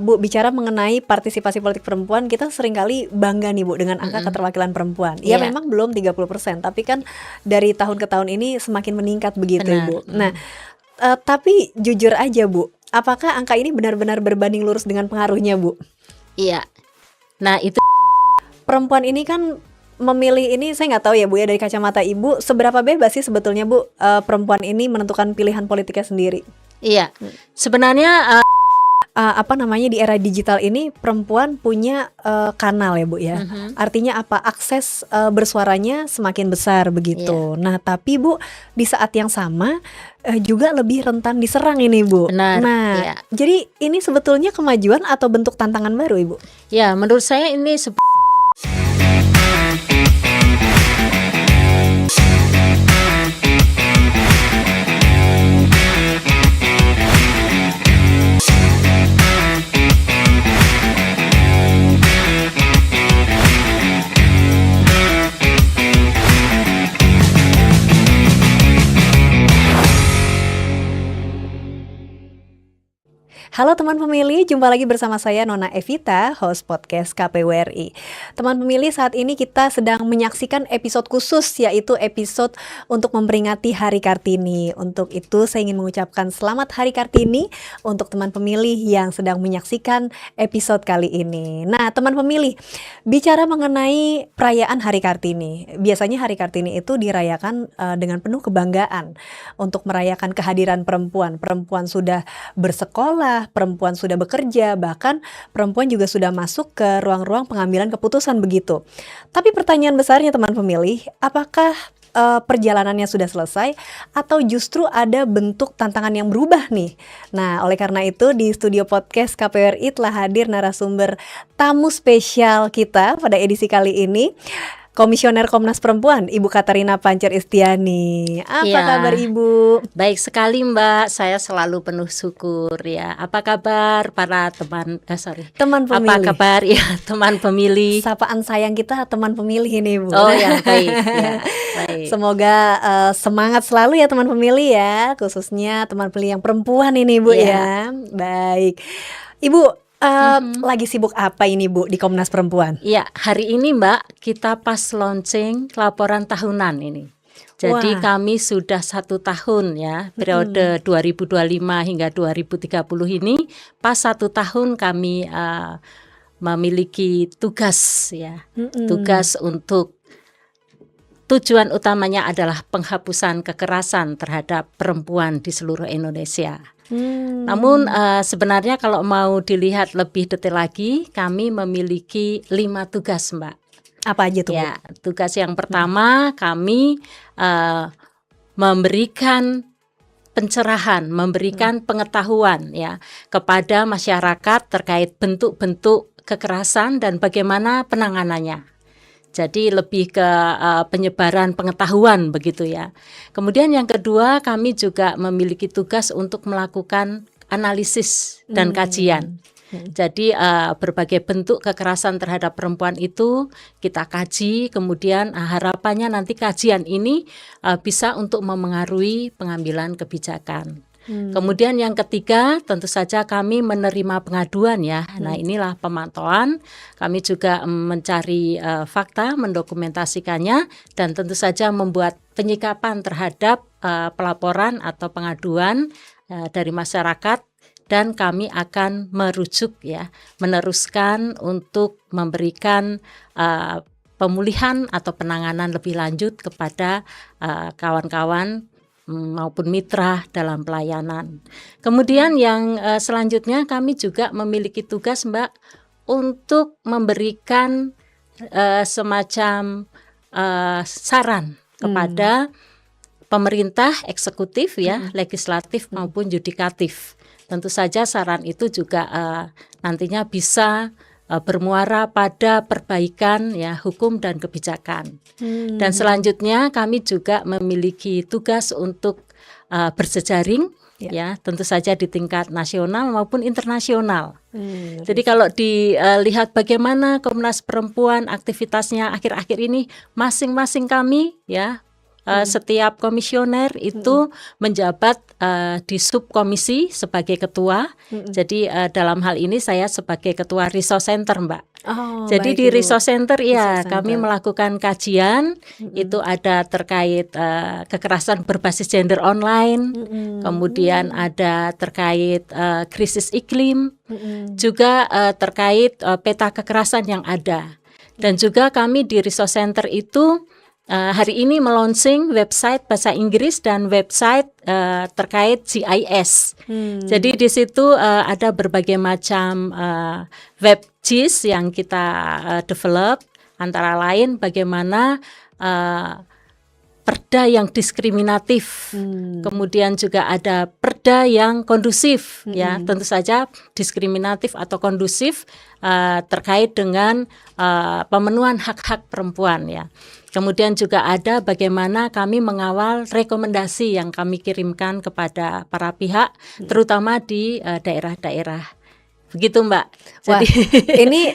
Bu, bicara mengenai partisipasi politik perempuan, kita seringkali bangga nih Bu dengan angka Mm-mm. keterwakilan perempuan. Ya Iya, memang belum 30%, tapi kan dari tahun ke tahun ini semakin meningkat begitu benar. Ibu. Nah, tapi jujur aja Bu, apakah angka ini benar-benar berbanding lurus dengan pengaruhnya Bu? Iya. Nah, itu Perempuan ini kan memilih ini, saya nggak tahu ya Bu ya, dari kacamata Ibu, seberapa bebas sih sebetulnya Bu perempuan ini menentukan pilihan politiknya sendiri? iya. Sebenarnya Apa namanya, di era digital ini perempuan punya kanal ya Bu ya. Artinya apa? Akses bersuaranya semakin besar begitu. Nah, tapi Bu di saat yang sama juga lebih rentan diserang ini Bu. benar. Nah, Iya. jadi ini sebetulnya kemajuan atau bentuk tantangan baru Ibu? Ya, menurut saya ini Halo teman pemilih, jumpa lagi bersama saya Nona Evita, host podcast KPWRI. Teman pemilih, saat ini kita sedang menyaksikan episode khusus, yaitu episode untuk memperingati Hari Kartini. Untuk itu saya ingin mengucapkan selamat Hari Kartini untuk teman pemilih yang sedang menyaksikan episode kali ini. Nah teman pemilih, bicara mengenai perayaan Hari Kartini, biasanya Hari Kartini itu dirayakan dengan penuh kebanggaan untuk merayakan kehadiran perempuan. Perempuan sudah bersekolah, perempuan sudah bekerja, bahkan perempuan juga sudah masuk ke ruang-ruang pengambilan keputusan begitu. Tapi pertanyaan besarnya teman pemilih, apakah perjalanannya sudah selesai atau justru ada bentuk tantangan yang berubah nih? Nah, oleh karena itu di studio podcast KPRI telah hadir narasumber tamu spesial kita pada edisi kali ini. Komisioner Komnas Perempuan, Ibu Katarina Pancer Istiani. Apa Ya, kabar Ibu? baik sekali Mbak. Saya selalu penuh syukur ya. Apa kabar para Teman Apa pemilih. kabar ya teman pemilih? Sapaan sayang kita teman pemilih ini Bu. Oh ya, baik ya. Baik. Semoga semangat selalu ya teman pemilih ya, khususnya teman pemilih yang perempuan ini Bu ya. Baik. Ibu lagi sibuk apa ini Bu di Komnas Perempuan? Ya, hari ini Mbak kita pas launching laporan tahunan ini. Jadi Wah. kami sudah 1 tahun ya, periode 2025 hingga 2030 ini, pas 1 tahun kami memiliki tugas ya, tugas untuk tujuan utamanya adalah penghapusan kekerasan terhadap perempuan di seluruh Indonesia. Namun sebenarnya kalau mau dilihat lebih detail lagi, kami memiliki 5 tugas Mbak. Apa aja tuh Bu? Ya, tugas yang pertama kami memberikan pencerahan, memberikan pengetahuan ya kepada masyarakat terkait bentuk-bentuk kekerasan dan bagaimana penanganannya. Jadi lebih ke penyebaran pengetahuan begitu ya. Kemudian yang kedua, kami juga memiliki tugas untuk melakukan analisis dan kajian. Jadi berbagai bentuk kekerasan terhadap perempuan itu kita kaji, kemudian harapannya nanti kajian ini bisa untuk memengaruhi pengambilan kebijakan. Kemudian yang ketiga, tentu saja kami menerima pengaduan ya. Nah, inilah pemantauan. Kami juga mencari fakta, mendokumentasikannya, dan tentu saja membuat penyikapan terhadap pelaporan atau pengaduan dari masyarakat. Dan kami akan merujuk ya, meneruskan untuk memberikan pemulihan atau penanganan lebih lanjut kepada kawan-kawan maupun mitra dalam pelayanan. Kemudian yang selanjutnya kami juga memiliki tugas Mbak untuk memberikan semacam saran kepada pemerintah eksekutif ya, legislatif maupun yudikatif. Tentu saja saran itu juga nantinya bisa bermuara pada perbaikan ya hukum dan kebijakan. Dan selanjutnya kami juga memiliki tugas untuk berjejaring ya, tentu saja di tingkat nasional maupun internasional. Jadi kalau dilihat bagaimana Komnas Perempuan aktivitasnya akhir-akhir ini, masing-masing kami ya setiap komisioner itu menjabat di subkomisi sebagai ketua. Jadi dalam hal ini saya sebagai ketua Resource Center, Mbak. Oh, Jadi baik, di Ibu. Resource Center ya Resource kami Center. melakukan kajian, itu ada terkait kekerasan berbasis gender online, kemudian ada terkait krisis iklim, juga terkait peta kekerasan yang ada. Dan juga kami di Resource Center itu hari ini meluncing website bahasa Inggris dan website terkait GIS. Jadi di situ ada berbagai macam web GIS yang kita develop, antara lain bagaimana perda yang diskriminatif, kemudian juga ada perda yang kondusif, ya tentu saja diskriminatif atau kondusif terkait dengan pemenuhan hak-hak perempuan, ya. Kemudian juga ada bagaimana kami mengawal rekomendasi yang kami kirimkan kepada para pihak, terutama di daerah-daerah. Begitu, Mbak. Wah, Jadi ini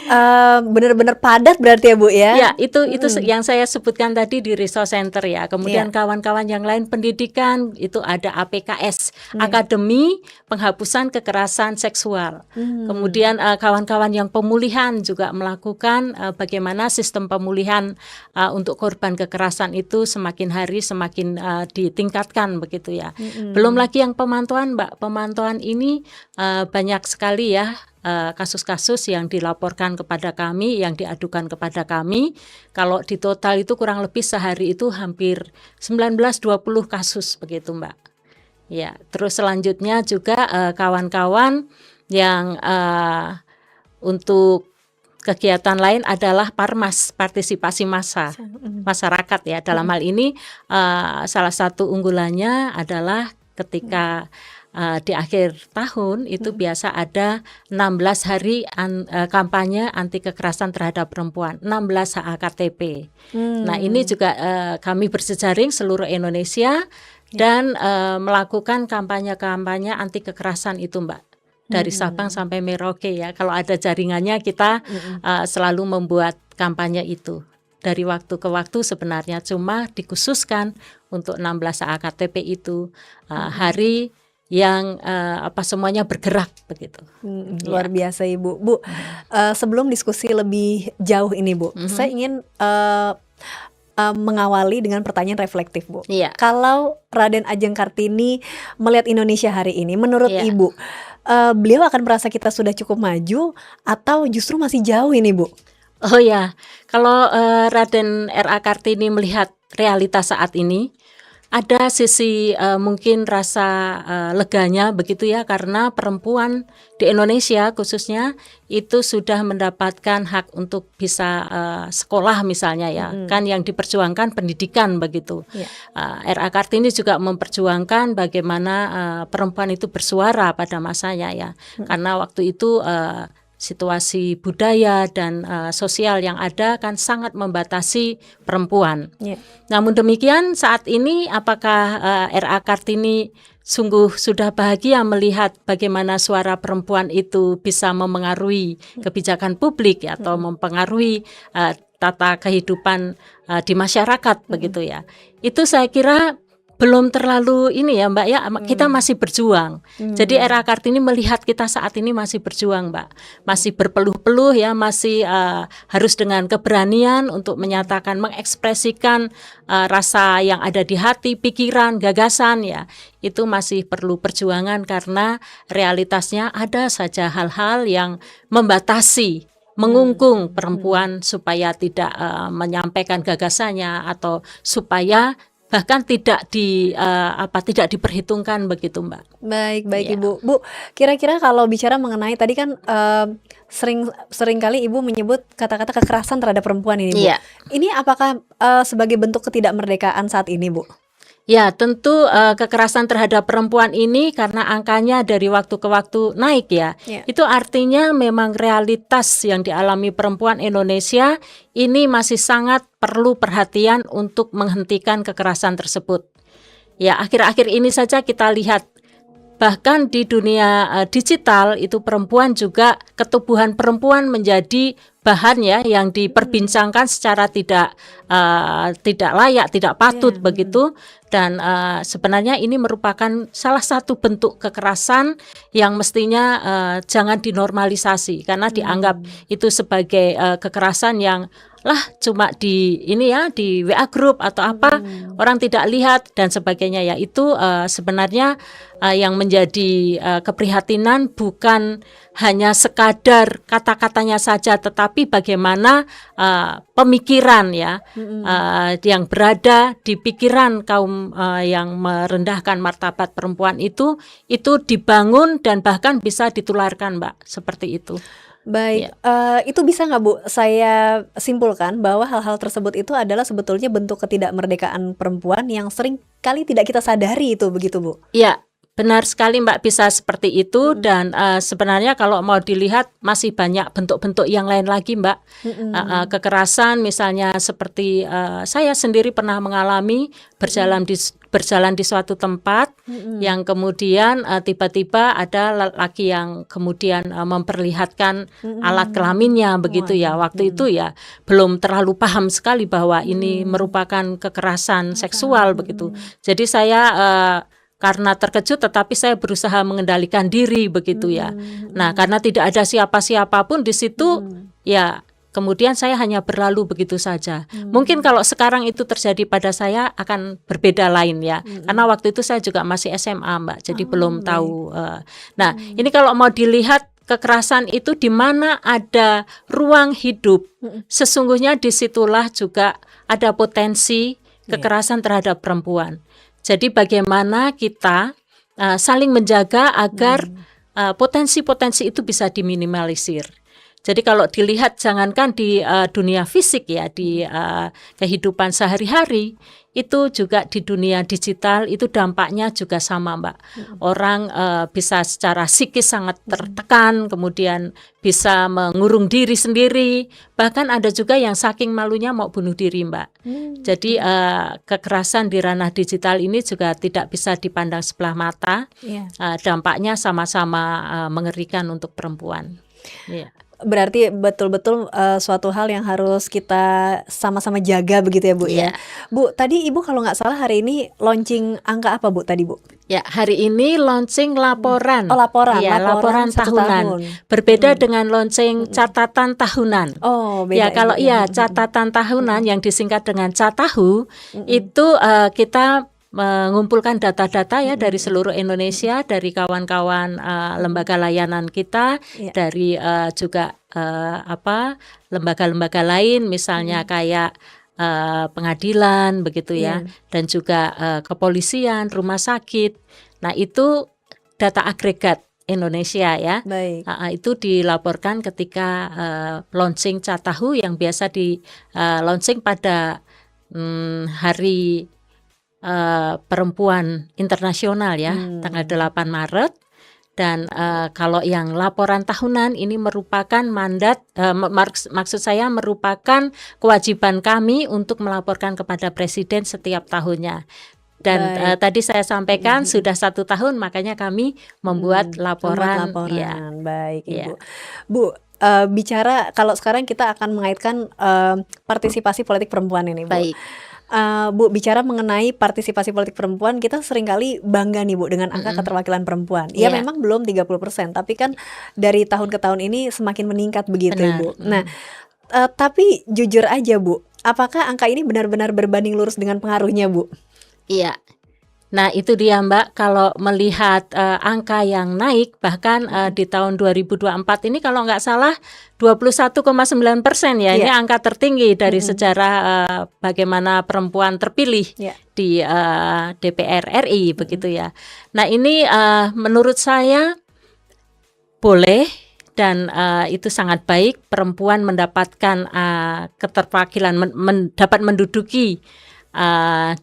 benar-benar padat berarti ya Bu ya? ya, itu yang saya sebutkan tadi di Resource Center ya. Kemudian kawan-kawan yang lain pendidikan itu ada APKS, Akademi Penghapusan Kekerasan Seksual. Kemudian kawan-kawan yang pemulihan juga melakukan bagaimana sistem pemulihan untuk korban kekerasan itu semakin hari semakin ditingkatkan begitu ya. Belum lagi yang pemantauan, Mbak. Pemantauan ini banyak sekali ya kasus-kasus yang dilaporkan kepada kami, yang diadukan kepada kami. Kalau di total itu kurang lebih sehari itu hampir 19-20 kasus begitu, Mbak. Ya, terus selanjutnya juga kawan-kawan yang untuk kegiatan lain adalah Parmas, partisipasi massa masyarakat ya. Dalam hal ini salah satu unggulannya adalah ketika di akhir tahun itu biasa ada 16 hari kampanye anti kekerasan terhadap perempuan, 16 HAKTP. Nah, ini juga kami berjejaring seluruh Indonesia dan melakukan kampanye-kampanye anti kekerasan itu, Mbak. Dari Sabang sampai Merauke ya. Kalau ada jaringannya kita selalu membuat kampanye itu. Dari waktu ke waktu sebenarnya cuma dikhususkan untuk 16 HAKTP itu hari yang semuanya bergerak begitu. Luar biasa Ibu. Bu, sebelum diskusi lebih jauh ini Bu, saya ingin mengawali dengan pertanyaan reflektif Bu. Kalau Raden Ajeng Kartini melihat Indonesia hari ini, menurut Ibu, beliau akan merasa kita sudah cukup maju atau justru masih jauh ini Bu? Oh ya, kalau Raden R.A. Kartini melihat realitas saat ini, ada sisi mungkin rasa leganya begitu ya, karena perempuan di Indonesia khususnya itu sudah mendapatkan hak untuk bisa sekolah misalnya ya, kan yang diperjuangkan pendidikan begitu. R.A. Kartini juga memperjuangkan bagaimana perempuan itu bersuara pada masanya ya, karena waktu itu situasi budaya dan sosial yang ada kan sangat membatasi perempuan. Namun demikian saat ini apakah R.A. Kartini sungguh sudah bahagia melihat bagaimana suara perempuan itu bisa memengaruhi kebijakan publik atau mempengaruhi tata kehidupan di masyarakat begitu ya. Itu saya kira belum terlalu ini ya Mbak ya, kita masih berjuang. Jadi R.A. Kartini melihat kita saat ini masih berjuang Mbak, masih berpeluh-peluh ya, masih harus dengan keberanian untuk menyatakan, mengekspresikan rasa yang ada di hati, pikiran, gagasan ya. Itu masih perlu perjuangan karena realitasnya ada saja hal-hal yang membatasi, mengungkung perempuan supaya tidak menyampaikan gagasannya atau supaya bahkan tidak diperhitungkan begitu Mbak. Baik Ibu. Bu, kira-kira kalau bicara mengenai tadi kan sering kali Ibu menyebut kata-kata kekerasan terhadap perempuan ini Bu. Ini apakah sebagai bentuk ketidakmerdekaan saat ini Bu? Ya, tentu kekerasan terhadap perempuan ini karena angkanya dari waktu ke waktu naik ya. Itu artinya memang realitas yang dialami perempuan Indonesia ini masih sangat perlu perhatian untuk menghentikan kekerasan tersebut. Ya, akhir-akhir ini saja kita lihat bahkan di dunia digital itu perempuan juga, ketubuhan perempuan menjadi bahan ya yang diperbincangkan secara tidak layak, tidak patut begitu. Dan sebenarnya ini merupakan salah satu bentuk kekerasan yang mestinya jangan dinormalisasi, karena dianggap itu sebagai kekerasan yang cuma di WA group atau apa, orang tidak lihat dan sebagainya ya. Itu sebenarnya yang menjadi keprihatinan bukan hanya sekadar kata-katanya saja, tetapi bagaimana pemikiran ya yang berada di pikiran kaum yang merendahkan martabat perempuan itu dibangun dan bahkan bisa ditularkan, Mbak, seperti itu. Baik, itu bisa nggak Bu, saya simpulkan bahwa hal-hal tersebut itu adalah sebetulnya bentuk ketidakmerdekaan perempuan yang sering kali tidak kita sadari itu, begitu Bu? Iya, benar sekali Mbak, bisa seperti itu. Dan sebenarnya kalau mau dilihat masih banyak bentuk-bentuk yang lain lagi, Mbak. Kekerasan misalnya seperti saya sendiri pernah mengalami berjalan di suatu tempat yang kemudian tiba-tiba ada laki yang kemudian memperlihatkan alat kelaminnya begitu ya. Waktu itu ya belum terlalu paham sekali bahwa ini merupakan kekerasan seksual begitu. Jadi saya karena terkejut, tetapi saya berusaha mengendalikan diri begitu ya. Nah, karena tidak ada siapa-siapapun di situ, ya kemudian saya hanya berlalu begitu saja. Mungkin kalau sekarang itu terjadi pada saya akan berbeda lain ya. Karena waktu itu saya juga masih SMA, Mbak, jadi belum tahu. Nah, ini kalau mau dilihat kekerasan itu di mana ada ruang hidup, sesungguhnya disitulah juga ada potensi kekerasan terhadap perempuan. Jadi bagaimana kita saling menjaga agar potensi-potensi itu bisa diminimalisir. Jadi kalau dilihat jangankan di dunia fisik ya, di kehidupan sehari-hari, itu juga di dunia digital itu dampaknya juga sama, Mbak. Orang bisa secara psikis sangat tertekan, kemudian bisa mengurung diri sendiri, bahkan ada juga yang saking malunya mau bunuh diri, Mbak. Jadi kekerasan di ranah digital ini juga tidak bisa dipandang sebelah mata. Dampaknya sama-sama mengerikan untuk perempuan. Berarti betul-betul suatu hal yang harus kita sama-sama jaga begitu ya Bu ya. Bu, tadi Ibu kalau nggak salah hari ini launching angka apa Bu tadi Bu? Ya, hari ini launching laporan. Laporan. Ya, laporan tahunan. Berbeda dengan launching catatan tahunan. Oh, beda. Ya, kalau catatan tahunan yang disingkat dengan Catahu, itu kita mengumpulkan data-data ya dari seluruh Indonesia, dari kawan-kawan lembaga layanan kita, dari juga lembaga-lembaga lain misalnya kayak pengadilan begitu ya, dan juga kepolisian, rumah sakit. Nah, itu data agregat Indonesia ya. Itu dilaporkan ketika launching Catahu yang biasa di launching pada hari perempuan internasional ya, tanggal 8 Maret. Dan kalau yang laporan tahunan ini merupakan mandat, maksud saya merupakan kewajiban kami untuk melaporkan kepada Presiden setiap tahunnya. Dan tadi saya sampaikan sudah 1 tahun, makanya kami membuat laporan. Baik Ibu. Bu, bicara kalau sekarang kita akan mengaitkan partisipasi politik perempuan ini Bu. Baik. Bu, bicara mengenai partisipasi politik perempuan, kita seringkali bangga nih Bu dengan angka keterwakilan perempuan. Ya memang belum 30%, tapi kan dari tahun ke tahun ini semakin meningkat begitu Bu. Nah, tapi jujur aja Bu, apakah angka ini benar-benar berbanding lurus dengan pengaruhnya Bu? Iya. Nah, itu dia Mbak, kalau melihat angka yang naik, bahkan di tahun 2024 ini kalau nggak salah 21,9% ya, ini angka tertinggi dari sejarah bagaimana perempuan terpilih di DPR RI begitu ya. Nah, ini menurut saya boleh dan itu sangat baik perempuan mendapatkan keterwakilan, dapat menduduki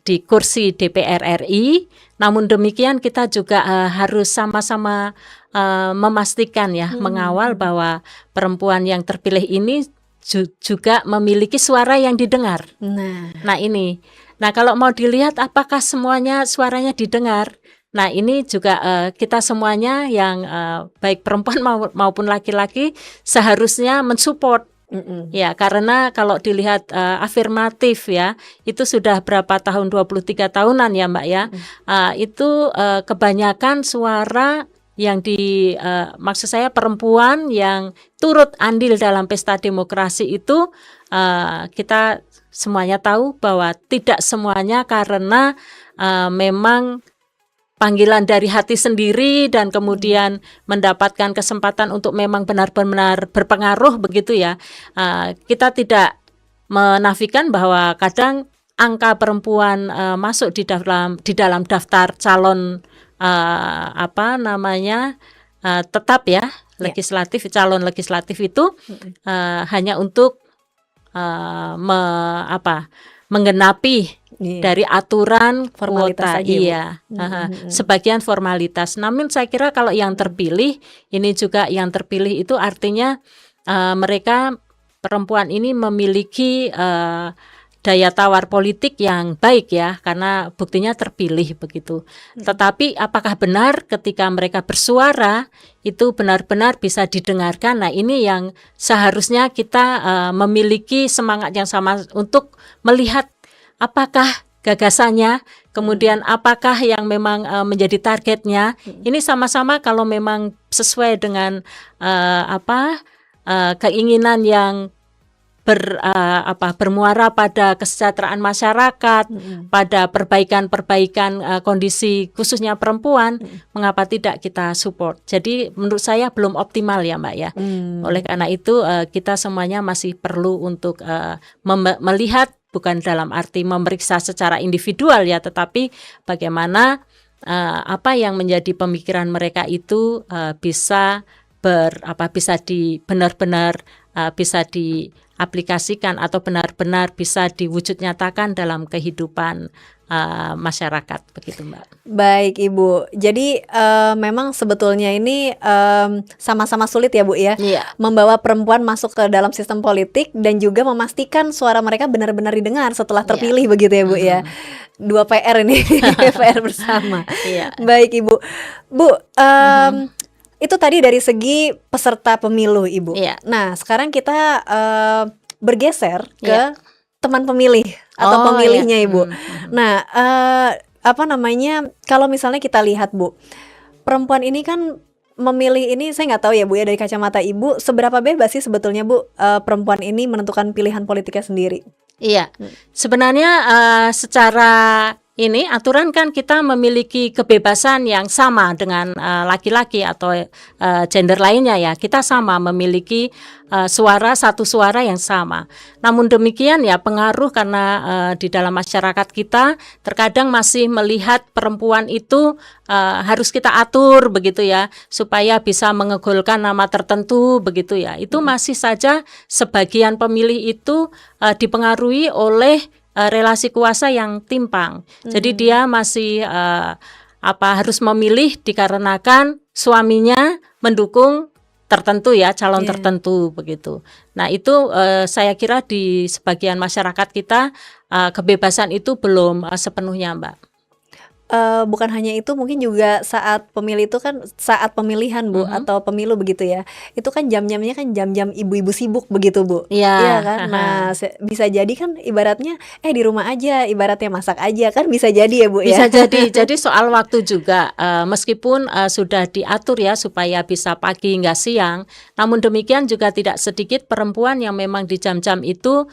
di kursi DPR RI. Namun demikian kita juga harus sama-sama memastikan ya, mengawal bahwa perempuan yang terpilih ini juga memiliki suara yang didengar. Nah ini, kalau mau dilihat apakah semuanya suaranya didengar, nah ini juga kita semuanya yang baik perempuan maupun laki-laki seharusnya mensupport Ya, karena kalau dilihat afirmatif ya, itu sudah berapa tahun, 23 tahunan ya Mbak ya. Itu kebanyakan suara yang maksud saya perempuan yang turut andil dalam pesta demokrasi itu, kita semuanya tahu bahwa tidak semuanya karena memang panggilan dari hati sendiri dan kemudian mendapatkan kesempatan untuk memang benar-benar berpengaruh begitu ya. Kita tidak menafikan bahwa kadang angka perempuan masuk di dalam daftar calon tetap ya legislatif, calon legislatif itu hanya untuk menggenapi dari aturan Formalitas kuota, saja, Bu. iya, sebagian formalitas. Namun saya kira kalau yang terpilih, ini juga yang terpilih itu artinya mereka perempuan ini memiliki daya tawar politik yang baik ya, karena buktinya terpilih begitu. Tetapi apakah benar ketika mereka bersuara itu benar-benar bisa didengarkan? Nah, ini yang seharusnya kita memiliki semangat yang sama untuk melihat apakah gagasannya, kemudian apakah yang memang menjadi targetnya. Ini sama-sama kalau memang sesuai dengan keinginan yang bermuara pada kesejahteraan masyarakat, pada perbaikan kondisi khususnya perempuan, mengapa tidak kita support? Jadi menurut saya belum optimal ya Mbak ya. Oleh karena itu kita semuanya masih perlu untuk melihat, bukan dalam arti memeriksa secara individual ya, tetapi bagaimana apa yang menjadi pemikiran mereka itu bisa benar-benar bisa diaplikasikan atau benar-benar bisa diwujud nyatakan dalam kehidupan masyarakat begitu Mbak. Baik Ibu, jadi memang sebetulnya ini sama-sama sulit ya Bu ya, membawa perempuan masuk ke dalam sistem politik dan juga memastikan suara mereka benar-benar didengar setelah terpilih begitu ya Bu ya. Dua PR ini, PR bersama. Baik Ibu, Bu, itu tadi dari segi peserta pemilu Ibu. Nah sekarang kita bergeser ke teman pemilih atau pemilihnya Ibu. Nah kalau misalnya kita lihat Bu, perempuan ini kan memilih ini, saya nggak tahu ya Bu ya, dari kacamata Ibu seberapa bebas sih sebetulnya Bu perempuan ini menentukan pilihan politiknya sendiri? Iya, sebenarnya secara ini aturan kan kita memiliki kebebasan yang sama dengan laki-laki atau gender lainnya ya. Kita sama memiliki satu suara yang sama. Namun demikian ya pengaruh karena di dalam masyarakat kita terkadang masih melihat perempuan itu harus kita atur begitu ya, supaya bisa mengegolkan nama tertentu begitu ya. Itu masih saja sebagian pemilih itu dipengaruhi oleh relasi kuasa yang timpang. Jadi dia masih harus memilih dikarenakan suaminya mendukung tertentu ya, calon tertentu begitu. Nah, itu saya kira di sebagian masyarakat kita kebebasan itu belum sepenuhnya, Mbak. Bukan hanya itu, mungkin juga saat pemilih itu kan saat pemilihan Bu atau pemilu begitu ya, itu kan jam-jamnya kan jam-jam ibu-ibu sibuk begitu Bu. Iya kan. Nah bisa jadi kan ibaratnya di rumah aja, ibaratnya masak aja kan, bisa jadi ya Bu ya. Bisa jadi. Jadi soal waktu juga meskipun sudah diatur ya supaya bisa pagi hingga siang, namun demikian juga tidak sedikit perempuan yang memang di jam-jam itu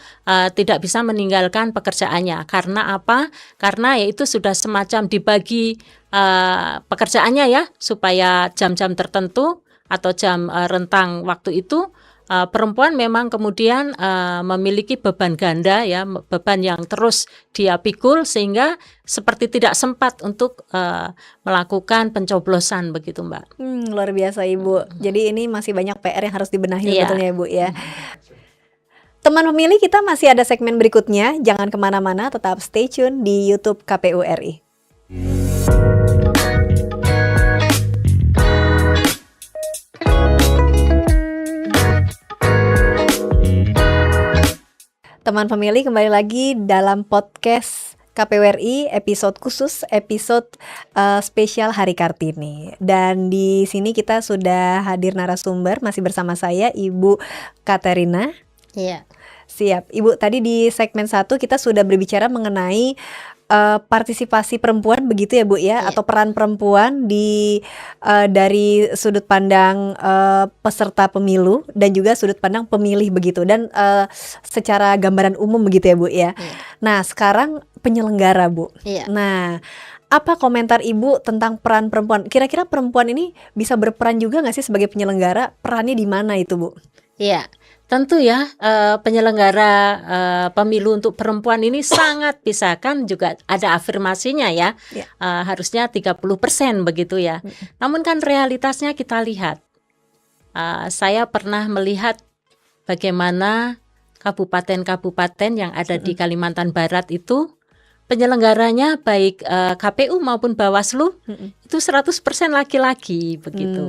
tidak bisa meninggalkan pekerjaannya. Karena apa? Karena ya itu sudah semacam dibagi pekerjaannya ya, supaya jam-jam tertentu atau jam rentang waktu itu perempuan memang kemudian memiliki beban ganda ya, beban yang terus dia pikul sehingga seperti tidak sempat untuk melakukan pencoblosan begitu Mbak. Luar biasa Ibu. Jadi ini masih banyak PR yang harus dibenahi sebetulnya Ibu ya. Teman pemilih, kita masih ada segmen berikutnya, jangan kemana-mana, tetap stay tune di YouTube KPU RI. Teman pemilih, kembali lagi dalam podcast KPU RI episode khusus, episode spesial Hari Kartini. Dan di sini kita sudah hadir narasumber, masih bersama saya Ibu Katerina. Iya. Siap. Ibu, tadi di segmen 1 kita sudah berbicara mengenai partisipasi perempuan begitu ya Bu ya, Iya. atau peran perempuan dari sudut pandang peserta pemilu dan juga sudut pandang pemilih begitu, dan secara gambaran umum begitu ya Bu ya. Iya. Nah, sekarang penyelenggara Bu. Iya. Nah, apa komentar Ibu tentang peran perempuan? Kira-kira perempuan ini bisa berperan juga nggak sih sebagai penyelenggara? Perannya di mana itu Bu? Iya, tentu ya, penyelenggara pemilu untuk perempuan ini sangat bisa, kan juga ada afirmasinya ya, Ya. harusnya 30% begitu ya. Namun kan realitasnya kita lihat, saya pernah melihat bagaimana kabupaten-kabupaten yang ada di Kalimantan Barat itu penyelenggaranya baik KPU maupun Bawaslu itu 100% laki-laki begitu.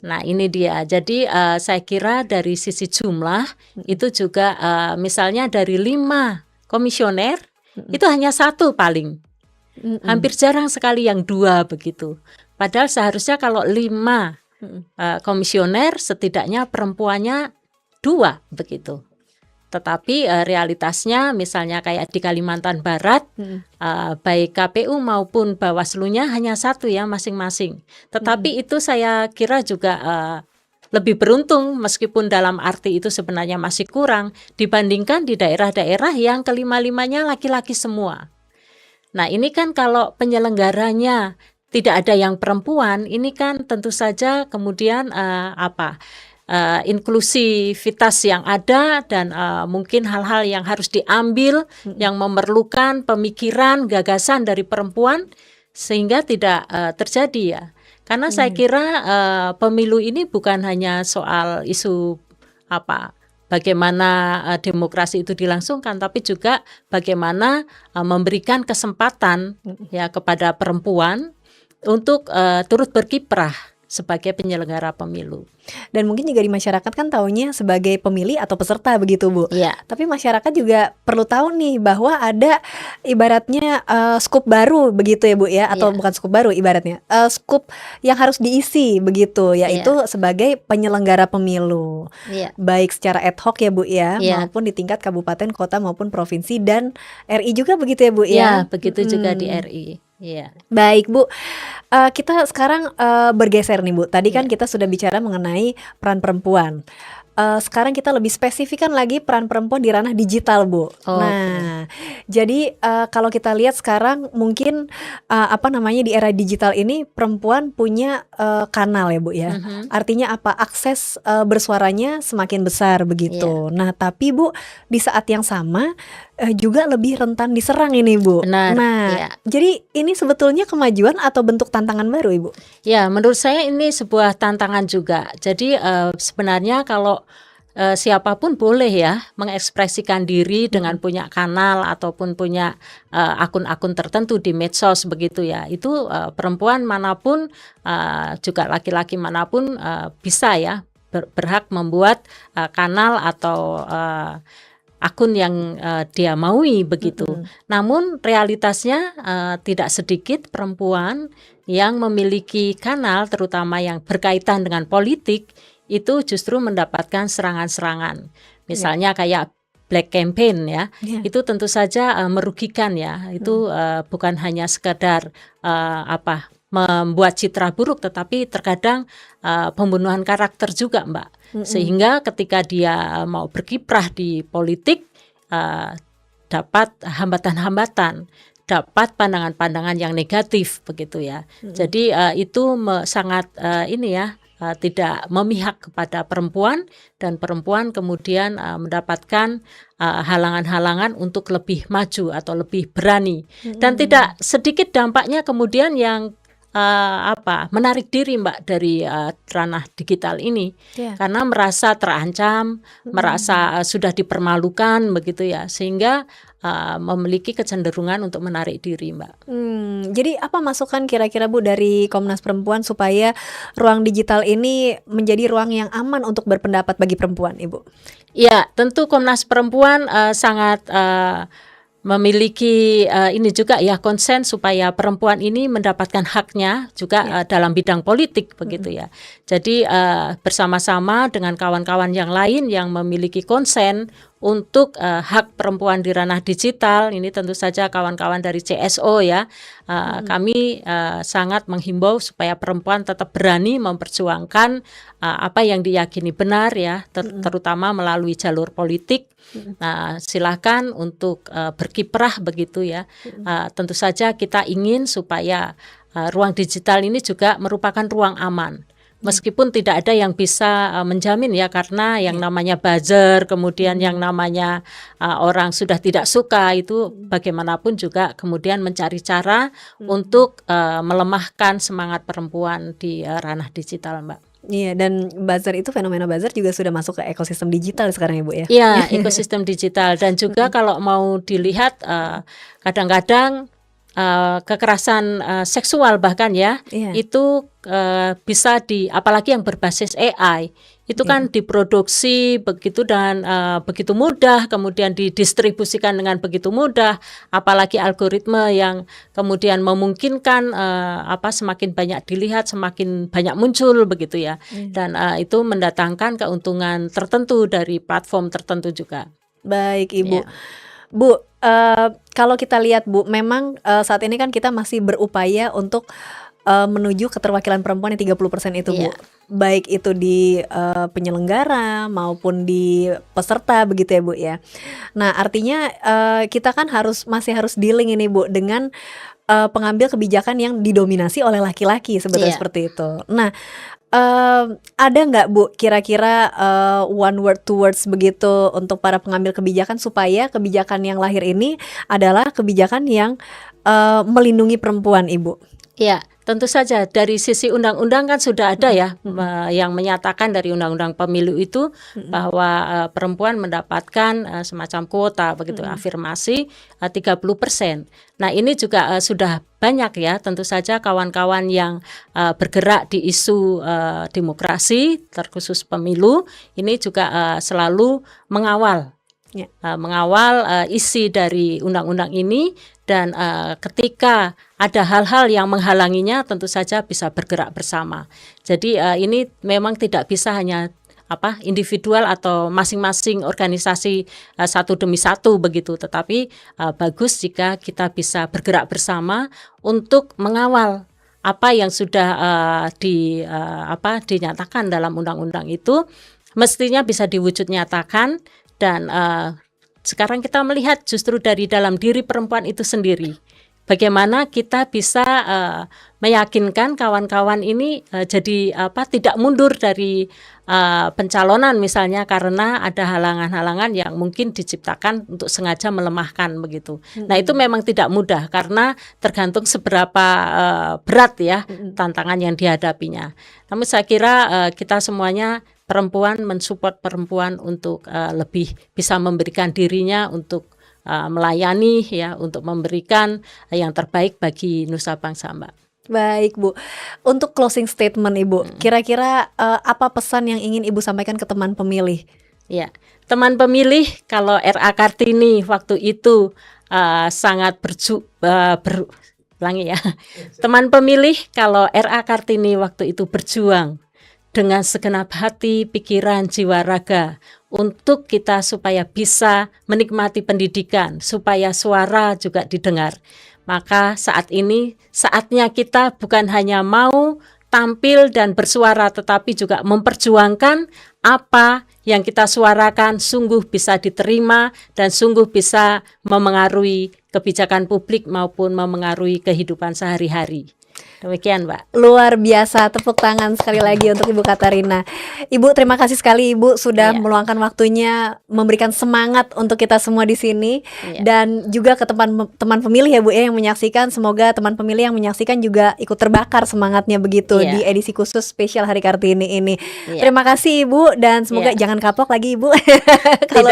Nah, ini dia. Jadi saya kira dari sisi jumlah itu juga misalnya dari 5 komisioner itu hanya 1 paling. Hampir jarang sekali yang 2 begitu. Padahal seharusnya kalau 5 komisioner setidaknya perempuannya 2 begitu. Tetapi realitasnya misalnya kayak di Kalimantan Barat, baik KPU maupun Bawaslu-nya hanya 1 ya masing-masing. Tetapi itu saya kira juga lebih beruntung, meskipun dalam arti itu sebenarnya masih kurang dibandingkan di daerah-daerah yang kelima-limanya laki-laki semua. Nah, ini kan kalau penyelenggaranya tidak ada yang perempuan, ini kan tentu saja kemudian inklusivitas yang ada dan mungkin hal-hal yang harus diambil yang memerlukan pemikiran, gagasan dari perempuan sehingga tidak terjadi ya. Karena saya kira pemilu ini bukan hanya soal isu bagaimana demokrasi itu dilangsungkan, tapi juga bagaimana memberikan kesempatan ya kepada perempuan untuk turut berkiprah sebagai penyelenggara pemilu. Dan mungkin juga di masyarakat kan taunya sebagai pemilih atau peserta begitu Bu. Iya. Tapi masyarakat juga perlu tahu nih bahwa ada ibaratnya skup baru begitu ya Bu ya, atau bukan skup baru ibaratnya, skup yang harus diisi begitu, yaitu sebagai penyelenggara pemilu. Baik secara ad hoc ya Bu ya, maupun di tingkat kabupaten, kota maupun provinsi dan RI juga begitu ya Bu ya. Ya, begitu juga di RI. Iya. Baik Bu, kita sekarang bergeser nih Bu. Tadi kan kita sudah bicara mengenai peran perempuan. Sekarang kita lebih spesifikkan lagi peran perempuan di ranah digital Bu. Nah, jadi kalau kita lihat sekarang mungkin di era digital ini perempuan punya kanal ya Bu ya. Artinya apa? Akses bersuaranya semakin besar begitu. Nah, tapi Bu di saat yang sama juga lebih rentan diserang ini Bu. Benar. Nah, jadi ini sebetulnya kemajuan atau bentuk tantangan baru Ibu? Ya, menurut saya ini sebuah tantangan juga. Jadi sebenarnya kalau siapapun boleh ya mengekspresikan diri dengan punya kanal ataupun punya akun-akun tertentu di medsos begitu ya. Itu perempuan manapun juga laki-laki manapun bisa ya berhak membuat kanal atau akun yang dia maui begitu. Namun realitasnya tidak sedikit perempuan yang memiliki kanal terutama yang berkaitan dengan politik itu justru mendapatkan serangan-serangan. Misalnya kayak Black Campaign ya. Itu tentu saja merugikan ya. Itu bukan hanya sekedar membuat citra buruk, tetapi terkadang pembunuhan karakter juga Mbak. Sehingga ketika dia mau berkiprah di politik dapat hambatan-hambatan, dapat pandangan-pandangan yang negatif begitu ya. Jadi itu sangat tidak memihak kepada perempuan, dan perempuan kemudian mendapatkan halangan-halangan untuk lebih maju atau lebih berani. Dan tidak sedikit dampaknya kemudian yang menarik diri Mbak dari ranah digital ini, karena merasa terancam, merasa sudah dipermalukan begitu ya, sehingga memiliki kecenderungan untuk menarik diri Mbak. Jadi apa masukan kira-kira Bu dari Komnas Perempuan supaya ruang digital ini menjadi ruang yang aman untuk berpendapat bagi perempuan Ibu? Ya, tentu Komnas Perempuan sangat memiliki ini juga ya konsen supaya perempuan ini mendapatkan haknya juga dalam bidang politik begitu ya. Jadi bersama-sama dengan kawan-kawan yang lain yang memiliki konsen untuk hak perempuan di ranah digital, ini tentu saja kawan-kawan dari CSO ya, kami sangat menghimbau supaya perempuan tetap berani memperjuangkan apa yang diyakini benar ya, terutama melalui jalur politik. Nah, silakan untuk berkiprah begitu ya. Tentu saja kita ingin supaya ruang digital ini juga merupakan ruang aman. Meskipun tidak ada yang bisa menjamin ya, karena yang namanya buzzer, kemudian yang namanya orang sudah tidak suka, itu bagaimanapun juga kemudian mencari cara untuk melemahkan semangat perempuan di ranah digital, Mbak. Iya, dan buzzer itu, fenomena buzzer juga sudah masuk ke ekosistem digital sekarang ya Bu ya? Iya, ekosistem digital. Dan juga kalau mau dilihat kadang-kadang kekerasan seksual bahkan ya, itu bisa apalagi yang berbasis AI, itu kan diproduksi begitu dan begitu mudah, kemudian didistribusikan dengan begitu mudah, apalagi algoritma yang kemudian memungkinkan semakin banyak dilihat, semakin banyak muncul begitu ya, dan itu mendatangkan keuntungan tertentu dari platform tertentu juga. Baik Ibu. Bu, kalau kita lihat Bu, memang saat ini kan kita masih berupaya untuk menuju keterwakilan perempuan yang 30% itu Bu. Baik itu di penyelenggara maupun di peserta begitu ya Bu ya. Nah, artinya kita kan masih harus dealing ini Bu dengan pengambil kebijakan yang didominasi oleh laki-laki sebetulnya seperti itu. Nah, ada nggak Bu kira-kira one word two words begitu untuk para pengambil kebijakan supaya kebijakan yang lahir ini adalah kebijakan yang melindungi perempuan, Ibu? Ya, tentu saja dari sisi undang-undang kan sudah ada ya yang menyatakan dari undang-undang pemilu itu bahwa perempuan mendapatkan semacam kuota begitu, afirmasi 30%. Nah, ini juga sudah banyak ya, tentu saja kawan-kawan yang bergerak di isu demokrasi terkhusus pemilu ini juga selalu mengawal isi dari undang-undang ini, dan ketika ada hal-hal yang menghalanginya tentu saja bisa bergerak bersama. Jadi ini memang tidak bisa hanya individual atau masing-masing organisasi satu demi satu begitu, tetapi bagus jika kita bisa bergerak bersama untuk mengawal apa yang sudah dinyatakan dalam undang-undang itu mestinya bisa diwujud nyatakan. Dan sekarang kita melihat justru dari dalam diri perempuan itu sendiri, bagaimana kita bisa meyakinkan kawan-kawan ini jadi tidak mundur dari pencalonan misalnya karena ada halangan-halangan yang mungkin diciptakan untuk sengaja melemahkan begitu. Nah, itu memang tidak mudah karena tergantung seberapa berat ya tantangan yang dihadapinya. Namun saya kira kita semuanya perempuan mensupport perempuan untuk lebih bisa memberikan dirinya untuk melayani ya, untuk memberikan yang terbaik bagi nusa bangsa, Mbak. Baik Bu, untuk closing statement Ibu, kira-kira apa pesan yang ingin Ibu sampaikan ke teman pemilih? Ya, teman pemilih, kalau R.A. Kartini waktu itu sangat teman pemilih, kalau R.A. Kartini waktu itu berjuang dengan segenap hati, pikiran, jiwa, raga untuk kita supaya bisa menikmati pendidikan, supaya suara juga didengar. Maka saat ini saatnya kita bukan hanya mau tampil dan bersuara, tetapi juga memperjuangkan apa yang kita suarakan sungguh bisa diterima dan sungguh bisa memengaruhi kebijakan publik maupun memengaruhi kehidupan sehari-hari. Demikian, Mbak. Luar biasa, tepuk tangan sekali lagi untuk Ibu Katarina. Ibu, terima kasih sekali Ibu sudah meluangkan waktunya memberikan semangat untuk kita semua di sini, dan juga ke teman pemilih ya Bu yang menyaksikan. Semoga teman pemilih yang menyaksikan juga ikut terbakar semangatnya begitu di edisi khusus spesial Hari Kartini ini. Terima kasih Ibu, dan semoga jangan kapok lagi Ibu kalau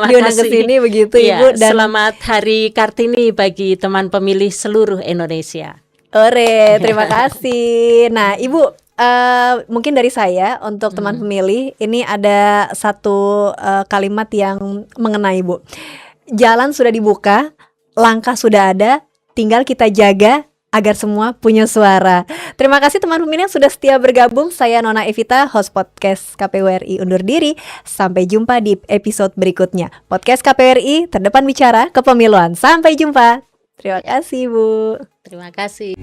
diundang ke sini begitu Ibu. Dan selamat Hari Kartini bagi teman pemilih seluruh Indonesia. Ore, terima kasih. Nah, Ibu, mungkin dari saya untuk teman pemilih ini ada satu kalimat yang mengena Ibu. Jalan sudah dibuka, langkah sudah ada, tinggal kita jaga agar semua punya suara. Terima kasih teman pemilih yang sudah setia bergabung. Saya Nona Evita, host podcast KPU RI undur diri. Sampai jumpa di episode berikutnya. Podcast KPU RI, terdepan bicara kepemiluan. Sampai jumpa. Terima kasih, Bu. Terima kasih.